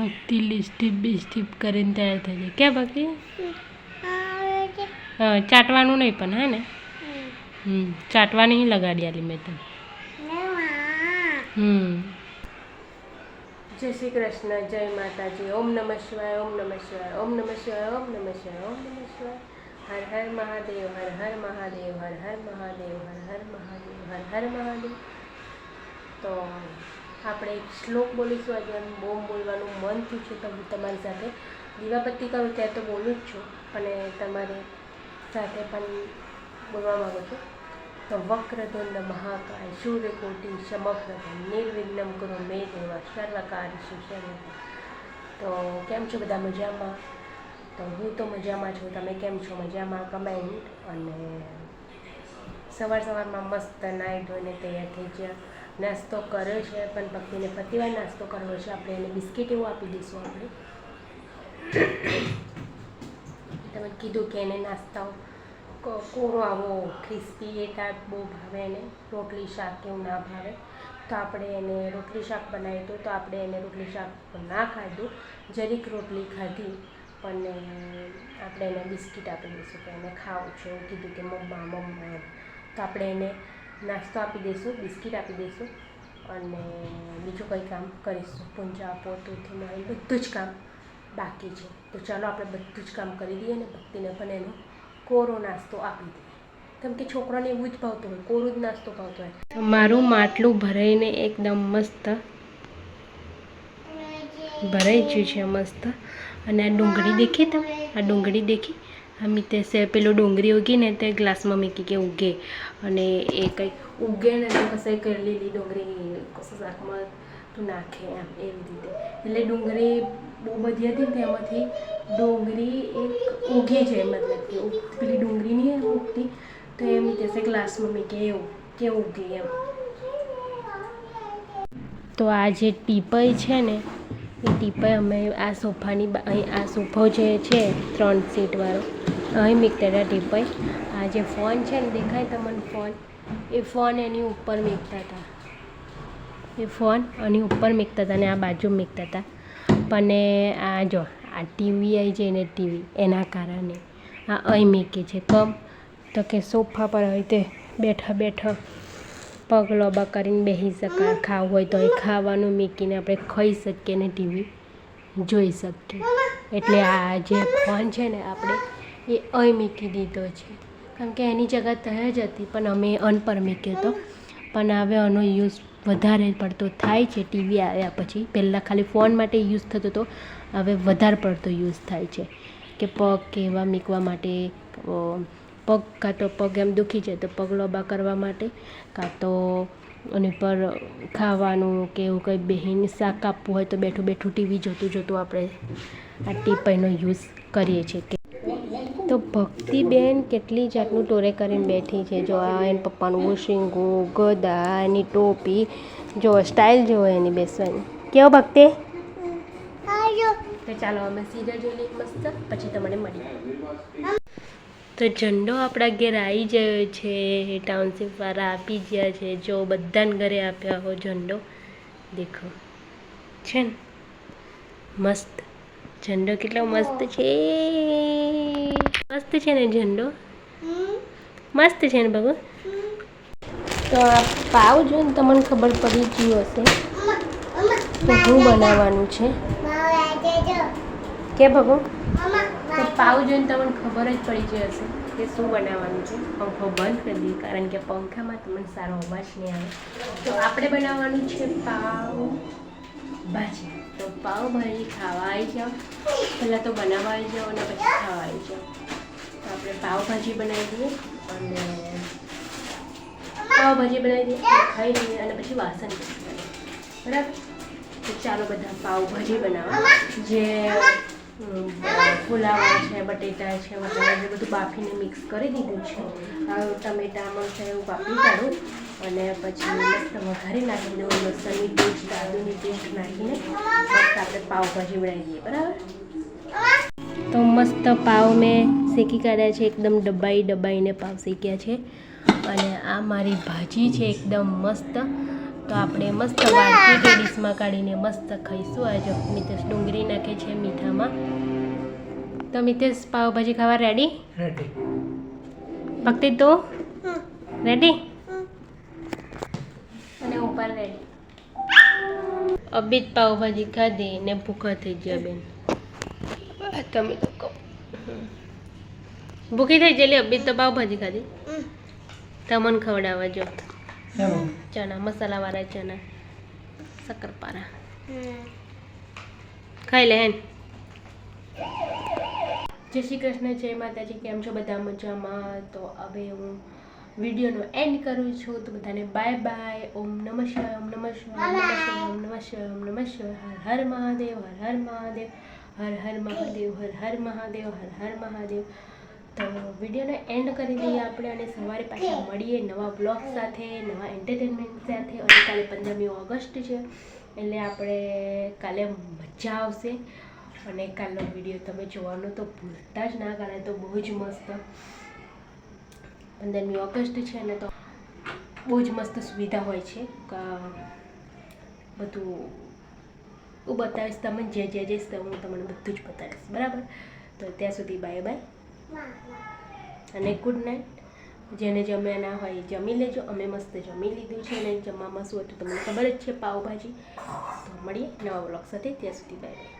ભક્તિ લિસ્ટીપ બિસ્ટીપ કરીને તૈયાર થઈ જાય ક્યાં બાકી હા ચાટવાનું નહીં પણ હે ને ચાટવાની લગાડી આલી મેં તને જય શ્રી કૃષ્ણ જય માતાજી ઓમ નમઃ શિવાય ઓમ નમઃ શિવાય ઓમ નમઃ શિવાય ઓમ નમઃ શિવાય ઓમ નમઃ શિવાય હર હર મહાદેવ હર હર મહાદેવ હર હર મહાદેવ હર હર મહાદેવ હર હર મહાદેવ તો આપણે એક શ્લોક બોલીશું આજે બોમ બોલવાનું મન થયું છે તો હું તમારી સાથે દીવાબત્તી કરું ત્યારે તો બોલું જ છું અને તમારી સાથે પણ બોલવા માગું છું તો વક્રતુંડ મહાકાય સૂર્યકોટિ સમપ્રભ નિર્વિઘ્નમ કુરુ મે દેવ સર્વકાર્યેષુ સર્વદા તો કેમ છો બધા મજામાં તો હું તો મજામાં છું તમે કેમ છો મજામાં કમેન્ટ અને સવારમાં મસ્ત નાહી ધોઈને તૈયાર થઈ ગયા નાસ્તો કર્યો છે પણ ભક્તિને ફરીવાર નાસ્તો કરવો છે આપણે એને બિસ્કિટ એવું આપી દઈશું આપણે તમે કીધું કે એને નાસ્તાઓ કોરો આવો ક્રિસ્પી એ ટાઈપ બહુ ભાવે એને રોટલી શાક એવું ના ભાવે તો આપણે એને રોટલી શાક બનાવ્યું હતું તો આપણે એને રોટલી શાક ના ખાધું જરીક રોટલી ખાધી પણ આપણે એને બિસ્કિટ આપી દઈશું કે એને ખાવું છે એવું કીધું કે મમ્મા એમ તો આપણે એને નાસ્તો આપી દઈશું બિસ્કિટ આપી દઈશું અને બીજું કંઈ કામ કરીશું પૂંજા પોતુંથી મળીને બધું જ કામ બાકી છે તો ચાલો આપણે બધું જ કામ કરી દઈએ ને ભક્તિને પણ એનો કોરો નાસ્તો આપી દઈએ કેમ કે છોકરાને એવું જ ભાવતું હોય કોરો જ નાસ્તો ભાવતો હોય મારું માટલું ભરાઈને એકદમ મસ્ત ભરાઈ ગયું છે મસ્ત અને આ ડુંગળી દેખી તમે આ ડુંગળી દેખી અમે તે પેલો ડુંગળી ઉગી ને તે ગ્લાસમાં મૂકી કે ઉગે અને એ કંઈક ઉગે ને તો કશે કરી લીધી ડુંગળી કશે શાકમાં તું નાખે એમ એવી રીતે એટલે ડુંગળી બહુ બધી હતી તેમાંથી ડુંગળી એક ઉગી છે મતલબ કે પેલી ડુંગળી નહીં ઉગતી તો એમ કહેશે ગ્લાસમાં મૂકે એવું કે ઉગે એમ તો આ જે ટીપાઈ છે ને એ ટીપાઈ અમે આ સોફાની અહીં આ સોફો જે છે 3 સીટવાળો અહીં મૂકતા હતા ટીપાઈ આ જે ફોન છે ને દેખાય તમને ફોન એ ફોન એની ઉપર મૂકતા હતા એ ફોન એની ઉપર મૂકતા હતા અને આ બાજુ મૂકતા હતા પણ આ જો આ ટીવી આવી જાય ને ટીવી એના કારણે આ અહીં મૂકે છે કમ તો કે સોફા પર હોય તે બેઠા બેઠા પગ લોબા કરીને બેસી શકાય ખાવું હોય તો એ ખાવાનું મૂકીને આપણે ખાઈ શકીએ ને ટીવી જોઈ શકીએ એટલે આ જે ફોન છે ને આપણે એ અહીં મૂકી દીધો છે કારણ કે એની જગ્યા ત્યાં જ હતી પણ અમે અન પર મૂક્યો હતો પણ હવે આનો યુઝ વધારે પડતો થાય છે ટીવી આવ્યા પછી પહેલાં ખાલી ફોન માટે યુઝ થતો હતો હવે વધારે પડતો યુઝ થાય છે કે પગ કે એવા મૂકવા માટે પગ કાં તો પગ એમ દુખી જાય તો પગ લોબા કરવા માટે કાં તો એની પર ખાવાનું કે એવું કંઈ બેહીને શાક કાપવું હોય તો બેઠું બેઠું ટીવી જોતું જોતું આપણે આ ટીપાઈનો યુઝ કરીએ છીએ કે તો ભક્તિબેન કેટલી જાતનું ટોરે કરીને બેઠી છે જો આ એના પપ્પાનું ઓશિંગું ગદા એની ટોપી જો સ્ટાઇલ જોવો એની બેસવાની કેવો ભક્તિ તો ચાલો અમે સીધા જોઈ લઈએ મસ્ત પછી તમને મળીએ તો ઝંડો આપણા ઘેર આવી ગયો છે ટાઉનશીપવાળા આપી ગયા છે જો બધાને ઘરે આપ્યા હો ઝંડો દેખો છે ને મસ્ત ઝંડો કેટલો મસ્ત છે ને ઝંડો મસ્ત છે ને બગુ તો આ પાવ જોઈને તમને ખબર પડી ગયું હશે તો શું બનાવવાનું છે કે બગુ તો પાવ જોઈને તમને ખબર જ પડી ગઈ હશે કે શું બનાવવાનું છે પંખો બંધ કરી દઈએ કારણ કે પંખામાં તમને સારો અવાજ નહીં આવે તો આપણે બનાવવાનું છે પાવ ભાજી તો પાવભાજી ખાવા આવી જાઓ પહેલાં તો બનાવવા આવી જાઓ અને પછી ખાવા આવી જાઓ તો આપણે પાવભાજી બનાવી દઈએ અને પાવભાજી બનાવી દઈએ ખાઈ લઈએ અને પછી વાસણ બરાબર તો ચાલો બધા પાવભાજી બનાવવા જે ફુલાવા છે બટેટા છે વટાણા જે બધું બાફીને મિક્સ કરી દીધું છે ટમેટા મરચાં એવું બાફી કાઢું અને પછી મસ્ત વઘારી નાખી દઉં લસણની પેસ્ટ આદુની પેસ્ટ નાખીને મસ્ત આપણે પાવભાજી બનાવી દઈએ બરાબર તો મસ્ત પાવ મેં શેકી કાઢ્યા છે એકદમ દબાઈને પાવ શેક્યા છે અને આ મારી ભાજી છે એકદમ મસ્ત તો આપણે મસ્ત વાડકી કે ડીશમાં કાઢીને મસ્ત ખાઈશું. આ જો મિતેશ ડુંગળી નાખે છે મીઠામાં. તો મિતેશ પાવભાજી ખાવા રેડી? રેડી. ભક્તિ તો રેડી? અને ઉપર રેડી. અબી જ પાવભાજી ખાધી ને ભૂખા થઈ ગયા બેન. તમે તો કહો ભૂખી થઈ ગયેલી. અબી તો પાવભાજી ખાધી. તમને ખવડાવવા જો ચણા મસાલાવાળા ચણા શક્કરપારા ખાઈ લે હેન. જય શ્રી કૃષ્ણ, જય માતાજી. કેમ છો બધા? મજામાં? તો હવે હું વિડીયોનો એન્ડ કરું છું. તો બધાને બાય બાય. ઓમ નમઃ શિવાય, ઓમ નમઃ શિવાય, ઓમ નમઃ શિવાય, ઓમ નમઃ શિવાય. હર હર મહાદેવ, હર હર મહાદેવ, હર હર મહાદેવ, હર હર મહાદેવ, હર હર મહાદેવ. તો વિડીયોને એન્ડ કરી દઈએ આપણે અને સવારે પાછા મળીએ નવા બ્લોગ સાથે, નવા એન્ટરટેનમેન્ટ સાથે. અને કાલે 15મી ઓગસ્ટ છે એટલે આપણે કાલે મજા આવશે. અને કાલનો વિડીયો તમે જોવાનું તો ભૂલતા જ ના. કાલે તો બહુ જ મસ્ત 15મી ઓગસ્ટ છે ને તો બહુ જ મસ્ત સુવિધા હોય છે. બધું હું બતાવીશ તમને. જે જઈશ તો હું તમને બધું જ બતાવીશ. બરાબર? તો ત્યાં સુધી બાય બાય અને ગુડ નાઇટ. જેને જમ્યા ના હોય જમી લેજો. અમે મસ્ત જમી લીધું છે અને જમવામાં શું હતું તમને ખબર જ છે, પાવભાજી. તો મળીએ નવા બ્લોગ સાથે. ત્યાં સુધી બાય બાય.